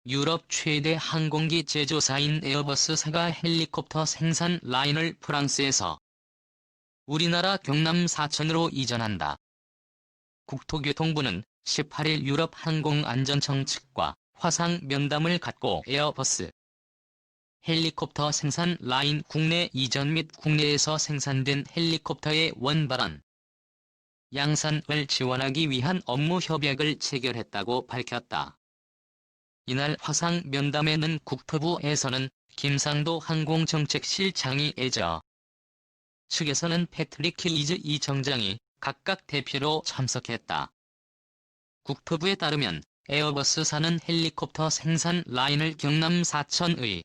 유럽 최대 항공기 제조사인 에어버스사가 헬리콥터 생산 라인을 프랑스에서 우리나라 경남 사천으로 이전한다. 국토교통부는 18일 유럽항공안전청 측과 화상 면담을 갖고 에어버스 헬리콥터 생산 라인 국내 이전 및 국내에서 생산된 헬리콥터의 원발원 양산을 지원하기 위한 업무 협약을 체결했다고 밝혔다. 이날 화상 면담에는 국토부에서는 김상도 항공정책실장이 에저 측에서는 패트릭 킬리즈 이 정장이 각각 대표로 참석했다. 국토부에 따르면 에어버스사는 헬리콥터 생산 라인을 경남 사천의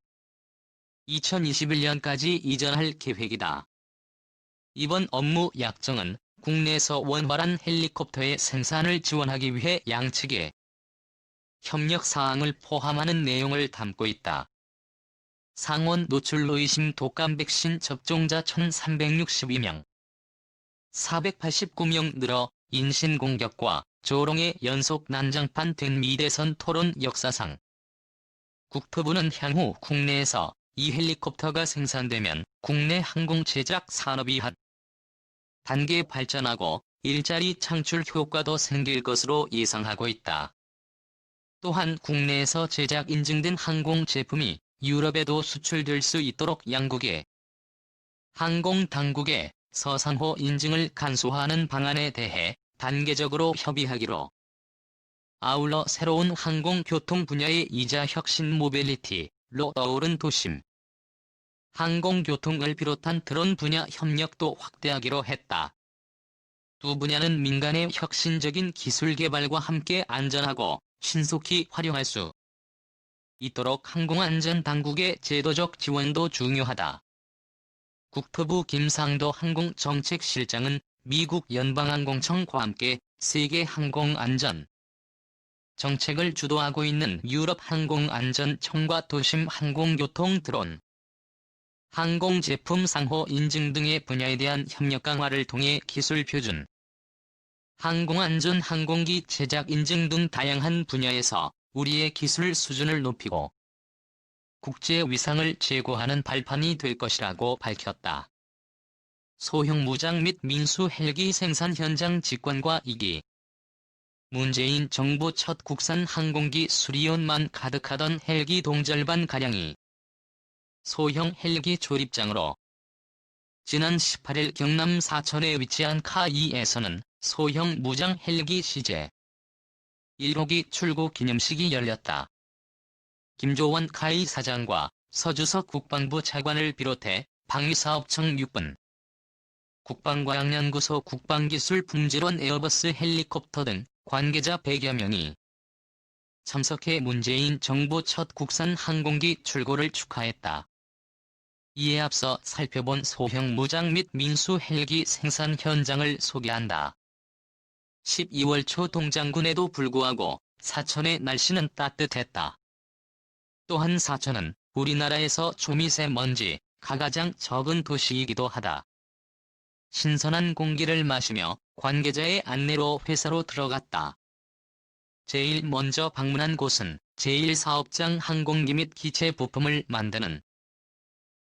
2021년까지 이전할 계획이다. 이번 업무 약정은 국내에서 원활한 헬리콥터의 생산을 지원하기 위해 양측의 협력 사항을 포함하는 내용을 담고 있다. 상원 노출 의심 독감 백신 접종자 1362명, 489명 늘어 인신공격과 조롱의 연속 난장판 된 미대선 토론 역사상. 국토부는 향후 국내에서 이 헬리콥터가 생산되면 국내 항공 제작 산업이 한 단계 발전하고 일자리 창출 효과도 생길 것으로 예상하고 있다. 또한 국내에서 제작 인증된 항공 제품이 유럽에도 수출될 수 있도록 양국의 항공당국의 서산호 인증을 간소화하는 방안에 대해 단계적으로 협의하기로. 아울러 새로운 항공교통 분야의 이자 혁신 모빌리티로 떠오른 도심 항공교통을 비롯한 드론 분야 협력도 확대하기로 했다. 두 분야는 민간의 혁신적인 기술 개발과 함께 안전하고 신속히 활용할 수 있도록 항공안전당국의 제도적 지원도 중요하다. 국토부 김상도 항공정책실장은 미국 연방항공청과 함께 세계 항공안전 정책을 주도하고 있는 유럽항공안전청과 도심 항공교통 드론 항공제품 상호 인증 등의 분야에 대한 협력 강화를 통해 기술 표준 항공안전 항공기 제작 인증 등 다양한 분야에서 우리의 기술 수준을 높이고 국제 위상을 제고하는 발판이 될 것이라고 밝혔다. 소형 무장 및 민수 헬기 생산 현장 직관과 2기 문재인 정부 첫 국산 항공기 수리온만 가득하던 헬기 동절반가량이 소형 헬기 조립장으로 지난 18일 경남 사천에 위치한 카2에서는 소형 무장 헬기 시제 1호기 출고 기념식이 열렸다. 김조원 카2 사장과 서주석 국방부 차관을 비롯해 방위사업청 6분, 국방과학연구소 국방기술품질원 에어버스 헬리콥터 등 관계자 100여 명이 참석해 문재인 정부 첫 국산 항공기 출고를 축하했다. 이에 앞서 살펴본 소형 무장 및 민수 헬기 생산 현장을 소개한다. 12월 초 동장군에도 불구하고 사천의 날씨는 따뜻했다. 또한 사천은 우리나라에서 초미세먼지가 가장 적은 도시이기도 하다. 신선한 공기를 마시며 관계자의 안내로 회사로 들어갔다. 제일 먼저 방문한 곳은 제1사업장 항공기 및 기체 부품을 만드는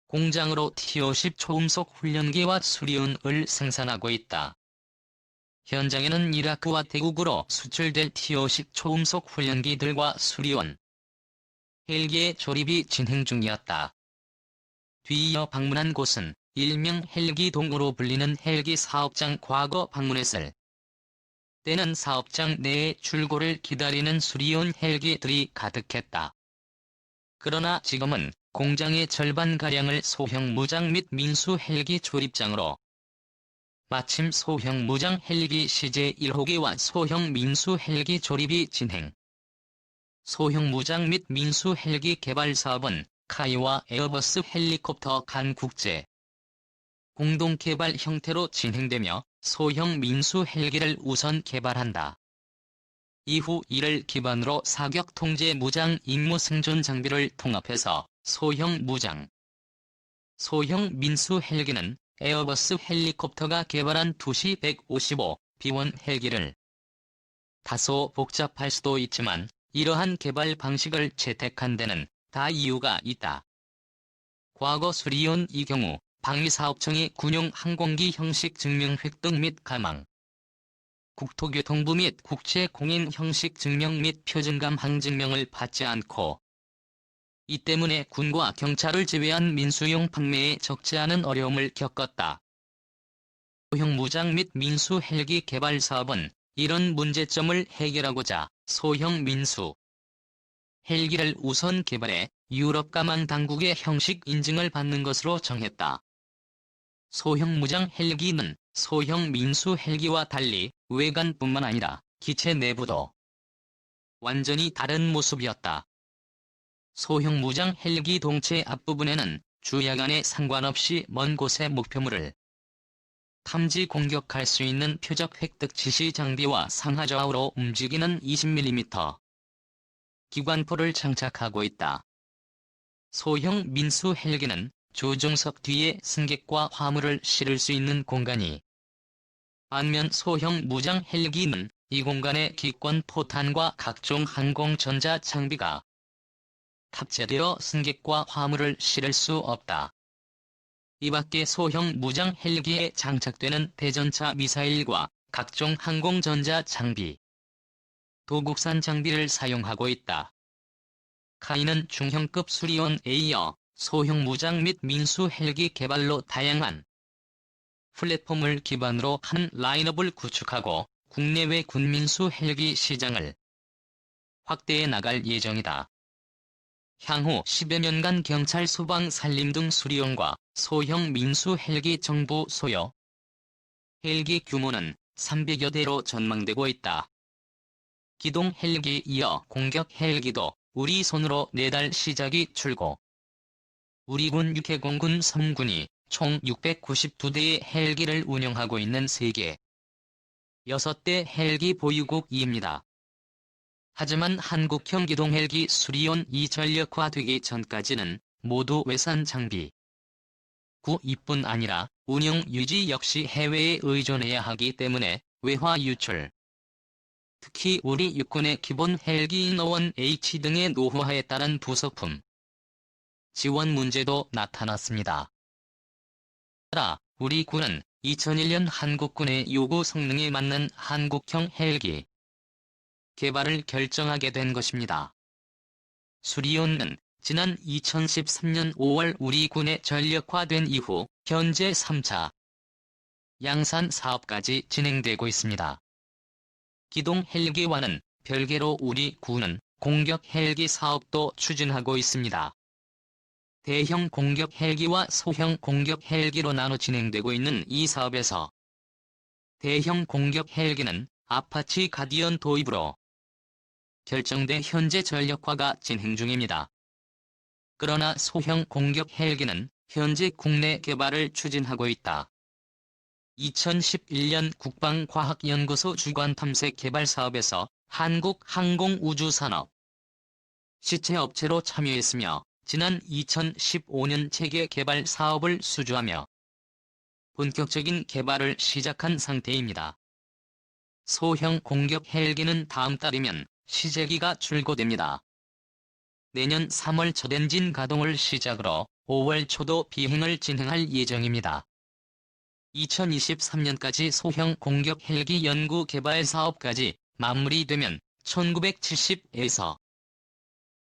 공장으로 T-50 초음속 훈련기와 수리온을 생산하고 있다. 현장에는 이라크와 태국으로 수출될 T-50 초음속 훈련기들과 수리온, 헬기의 조립이 진행 중이었다. 뒤이어 방문한 곳은 일명 헬기동으로 불리는 헬기 사업장. 과거 방문했을 때는 사업장 내에 출고를 기다리는 수리온 헬기들이 가득했다. 그러나 지금은 공장의 절반가량을 소형 무장 및 민수 헬기 조립장으로 마침 소형 무장 헬기 시제 1호기와 소형 민수 헬기 조립이 진행. 소형 무장 및 민수 헬기 개발 사업은 카이와 에어버스 헬리콥터 간 국제 공동 개발 형태로 진행되며 소형 민수 헬기를 우선 개발한다. 이후 이를 기반으로 사격 통제 무장 임무 생존 장비를 통합해서 소형 무장, 소형 민수 헬기는 에어버스 헬리콥터가 개발한 2시 155 B1 헬기를 다소 복잡할 수도 있지만 이러한 개발 방식을 채택한 데는 다 이유가 있다. 과거 수리온 이 경우 방위사업청이 군용 항공기 형식 증명 획득 및 가망, 국토교통부 및 국제공인 형식 증명 및 표준감 항증명을 받지 않고 이 때문에 군과 경찰을 제외한 민수용 판매에 적지 않은 어려움을 겪었다. 소형 무장 및 민수 헬기 개발 사업은 이런 문제점을 해결하고자 소형 민수 헬기를 우선 개발해 유럽 가망 당국의 형식 인증을 받는 것으로 정했다. 소형 무장 헬기는 소형 민수 헬기와 달리 외관뿐만 아니라 기체 내부도 완전히 다른 모습이었다. 소형 무장 헬기 동체 앞부분에는 주야간에 상관없이 먼 곳의 목표물을 탐지 공격할 수 있는 표적 획득 지시 장비와 상하좌우로 움직이는 20mm 기관포를 장착하고 있다. 소형 민수 헬기는 조종석 뒤에 승객과 화물을 실을 수 있는 공간이 반면 소형 무장 헬기는 이 공간에 기권 포탄과 각종 항공 전자 장비가 탑재되어 승객과 화물을 실을 수 없다. 이 밖에 소형 무장 헬기에 장착되는 대전차 미사일과 각종 항공 전자 장비, 도국산 장비를 사용하고 있다. 카이는 중형급 수리온에 이어 소형 무장 및 민수 헬기 개발로 다양한 플랫폼을 기반으로 한 라인업을 구축하고 국내외 군민수 헬기 시장을 확대해 나갈 예정이다. 향후 10여 년간 경찰, 소방, 산림 등 수리용과 소형 민수 헬기 정부 소요 헬기 규모는 300여 대로 전망되고 있다. 기동 헬기 이어 공격 헬기도 우리 손으로 내달 시작이 출고. 우리 군 육해공군 3군이 총 692대의 헬기를 운영하고 있는 세계 6대 헬기 보유국입니다. 하지만 한국형 기동 헬기 수리온이 전력화되기 전까지는 모두 외산 장비 구입뿐 아니라 운영 유지 역시 해외에 의존해야 하기 때문에 외화 유출, 특히 우리 육군의 기본 헬기인 어원-H 등의 노후화에 따른 부속품 지원 문제도 나타났습니다. 따라 우리 군은 2001년 한국군의 요구 성능에 맞는 한국형 헬기 개발을 결정하게 된 것입니다. 수리온은 지난 2013년 5월 우리 군에 전력화된 이후 현재 3차 양산 사업까지 진행되고 있습니다. 기동 헬기와는 별개로 우리 군은 공격 헬기 사업도 추진하고 있습니다. 대형 공격 헬기와 소형 공격 헬기로 나눠 진행되고 있는 이 사업에서 대형 공격 헬기는 아파치 가디언 도입으로 결정돼 현재 전력화가 진행 중입니다. 그러나 소형 공격 헬기는 현재 국내 개발을 추진하고 있다. 2011년 국방과학연구소 주관 탐색 개발 사업에서 한국항공우주산업 시체업체로 참여했으며 지난 2015년 체계 개발 사업을 수주하며 본격적인 개발을 시작한 상태입니다. 소형 공격 헬기는 다음 달이면 시제기가 출고됩니다. 내년 3월 첫 엔진 가동을 시작으로 5월 초도 비행을 진행할 예정입니다. 2023년까지 소형 공격 헬기 연구 개발 사업까지 마무리되면 1970에서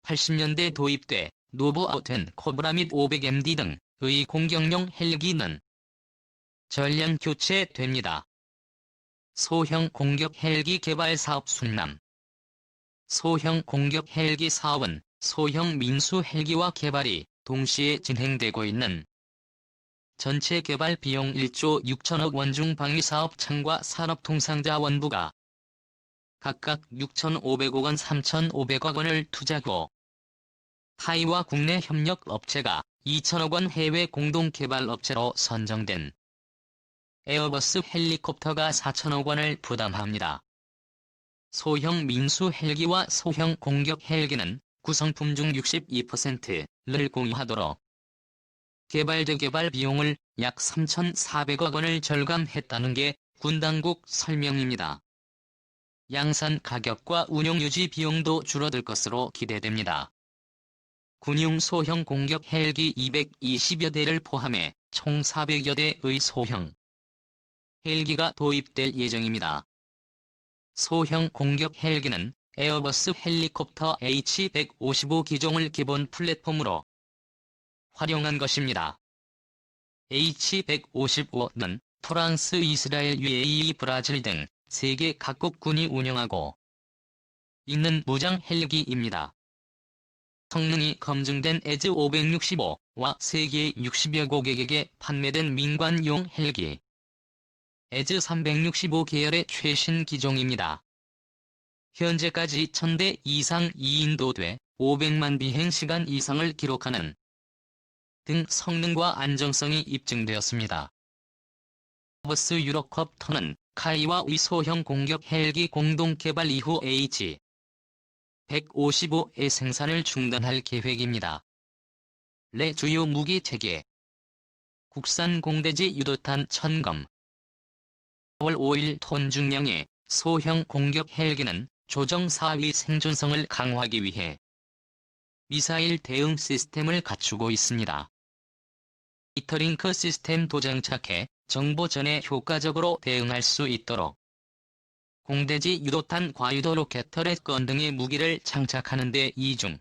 80년대 도입돼 노브아웃된 코브라 및 500MD 등의 공격용 헬기는 전량 교체됩니다. 소형 공격 헬기 개발 사업 순남. 소형 공격 헬기 사업은 소형 민수 헬기와 개발이 동시에 진행되고 있는 전체 개발 비용 1조 6천억 원 중 방위사업청과 산업통상자원부가 각각 6,500억 원, 3,500억 원을 투자하고 타이와 국내 협력 업체가 2천억 원 해외 공동 개발 업체로 선정된 에어버스 헬리콥터가 4천억 원을 부담합니다. 소형 민수 헬기와 소형 공격 헬기는 구성품 중 62%를 공유하도록 개발자 개발 비용을 약 3,400억 원을 절감했다는 게 군 당국 설명입니다. 양산 가격과 운용 유지 비용도 줄어들 것으로 기대됩니다. 군용 소형 공격 헬기 220여 대를 포함해 총 400여 대의 소형 헬기가 도입될 예정입니다. 소형 공격 헬기는 에어버스 헬리콥터 H155 기종을 기본 플랫폼으로 활용한 것입니다. H155는 프랑스, 이스라엘, UAE, 브라질 등 세계 각국군이 운영하고 있는 무장 헬기입니다. 성능이 검증된 에즈 565와 세계 60여 고객에게 판매된 민관용 헬기 에즈 365 계열의 최신 기종입니다. 현재까지 1000대 이상 이인도돼 500만 비행시간 이상을 기록하는 등 성능과 안정성이 입증되었습니다. 에어버스 유로콥터는 카이와의 소형 공격 헬기 공동 개발 이후 H155의 생산을 중단할 계획입니다. 내 주요 무기 체계 국산 공대지 유도탄 천검 4월 5일 톤 중량의 소형 공격 헬기는 조정 4위 생존성을 강화하기 위해 미사일 대응 시스템을 갖추고 있습니다. 히터링크 시스템도 장착해 정보 전에 효과적으로 대응할 수 있도록 공대지 유도탄 과유도 로켓 터렛 건 등의 무기를 장착하는 데 이중.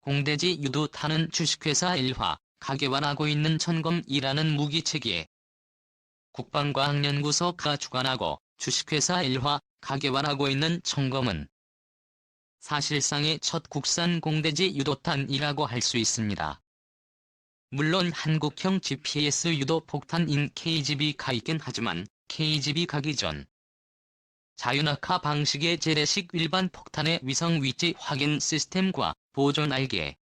공대지 유도탄은 주식회사 일화, 가 개발하고 있는 천검이라는 무기체계에 국방과학연구소가 주관하고 주식회사 일화, 가 개발하고 있는 천검은 사실상의 첫 국산 공대지 유도탄이라고 할 수 있습니다. 물론 한국형 GPS 유도 폭탄인 KGB가 있긴 하지만 KGB가 기존 자유낙하 방식의 재래식 일반 폭탄의 위성 위치 확인 시스템과 보존 알개를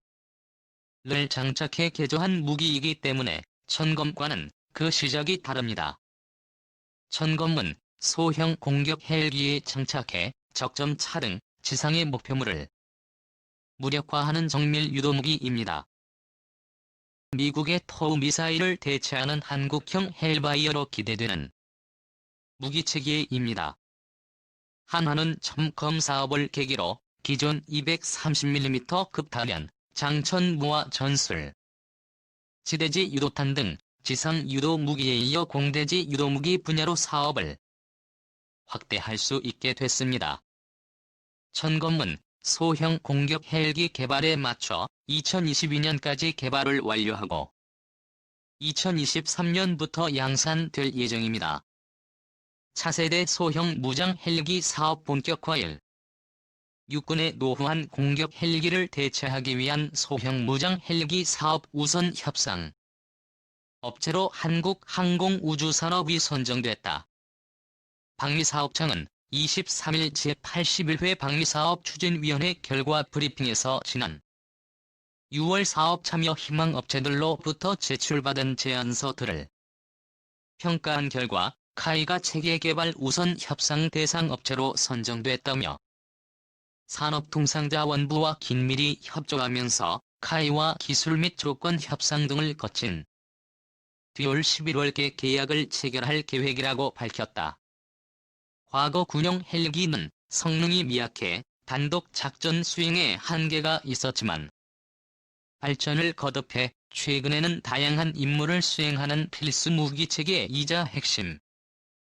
장착해 개조한 무기이기 때문에 천검과는 그 시작이 다릅니다. 천검은 소형 공격 헬기에 장착해 적점 차등, 지상의 목표물을 무력화하는 정밀 유도무기입니다. 미국의 토우 미사일을 대체하는 한국형 헬바이어로 기대되는 무기체계입니다. 한화는 천검 사업을 계기로 기존 230mm 급탄량, 장천무화 전술, 지대지 유도탄 등 지상 유도 무기에 이어 공대지 유도무기 분야로 사업을 확대할 수 있게 됐습니다. 천검은 소형 공격 헬기 개발에 맞춰 2022년까지 개발을 완료하고 2023년부터 양산될 예정입니다. 차세대 소형 무장 헬기 사업 본격화일 육군의 노후한 공격 헬기를 대체하기 위한 소형 무장 헬기 사업 우선 협상 업체로 한국항공우주산업이 선정됐다. 방위사업청은 23일 제81회 방위사업추진위원회 결과 브리핑에서 지난 6월 사업 참여 희망 업체들로부터 제출받은 제안서들을 평가한 결과 카이가 체계개발 우선 협상 대상 업체로 선정됐다며 산업통상자원부와 긴밀히 협조하면서 카이와 기술 및 조건 협상 등을 거친 뒤 올 11월께 계약을 체결할 계획이라고 밝혔다. 과거 군용 헬기는 성능이 미약해 단독 작전 수행에 한계가 있었지만 발전을 거듭해 최근에는 다양한 임무를 수행하는 필수 무기체계이자 핵심